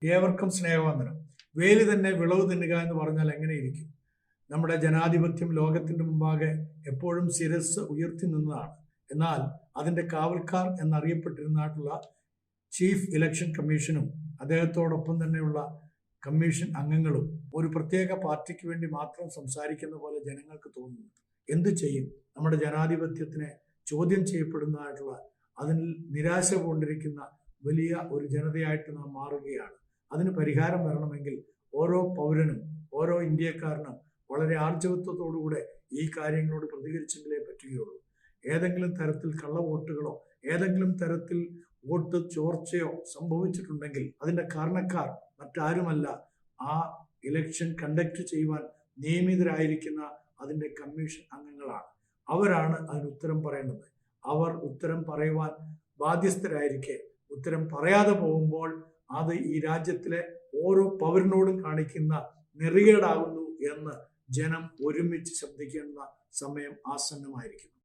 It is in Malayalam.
ഏവർക്കും സ്നേഹവന്ദനം. വേലി തന്നെ വിളവ് തിന്നുക എന്ന് പറഞ്ഞാൽ എങ്ങനെയിരിക്കും? നമ്മുടെ ജനാധിപത്യം ലോകത്തിന്റെ മുമ്പാകെ എപ്പോഴും ശിരസ് ഉയർത്തി നിന്നതാണ്. എന്നാൽ അതിന്റെ കാവൽക്കാർ എന്നറിയപ്പെട്ടിരുന്നിട്ടുള്ള ചീഫ് ഇലക്ഷൻ കമ്മീഷനും അദ്ദേഹത്തോടൊപ്പം തന്നെയുള്ള കമ്മീഷൻ അംഗങ്ങളും ഒരു പ്രത്യേക പാർട്ടിക്ക് വേണ്ടി മാത്രം സംസാരിക്കുന്ന പോലെ ജനങ്ങൾക്ക് തോന്നുന്നു. എന്തു ചെയ്യും? നമ്മുടെ ജനാധിപത്യത്തിനെ ചോദ്യം ചെയ്യപ്പെടുന്നതായിട്ടുള്ള, അതിൽ നിരാശ കൊണ്ടിരിക്കുന്ന വലിയ ഒരു ജനതയായിട്ട് നാം മാറുകയാണ്. അതിന് പരിഹാരം വരണമെങ്കിൽ ഓരോ പൗരനും, ഓരോ ഇന്ത്യക്കാരനും വളരെ ആർജവത്വത്തോടുകൂടെ ഈ കാര്യങ്ങളോട് പ്രതികരിച്ചെങ്കിലേ പറ്റുകയുള്ളൂ. ഏതെങ്കിലും തരത്തിൽ കള്ളവോട്ടുകളോ ഏതെങ്കിലും തരത്തിൽ വോട്ട് ചോർച്ചയോ സംഭവിച്ചിട്ടുണ്ടെങ്കിൽ അതിന്റെ കാരണക്കാർ മറ്റാരുമല്ല, ആ ഇലക്ഷൻ കണ്ടക്ട് ചെയ്യുവാൻ നിയമിതരായിരിക്കുന്ന അതിന്റെ കമ്മീഷൻ അംഗങ്ങളാണ്. അവരാണ് അതിന് ഉത്തരം പറയേണ്ടത്. അവർ ഉത്തരം പറയുവാൻ ബാധ്യസ്ഥരായിരിക്കെ ഉത്തരം പറയാതെ പോകുമ്പോൾ അത് ഈ രാജ്യത്തിലെ ഓരോ പൗരനോടും കാണിക്കുന്ന നെറികേടാകുന്നു എന്ന് ജനം ഒരുമിച്ച് ശബ്ദിക്കേണ്ട സമയം ആസന്നമായിരിക്കുന്നു.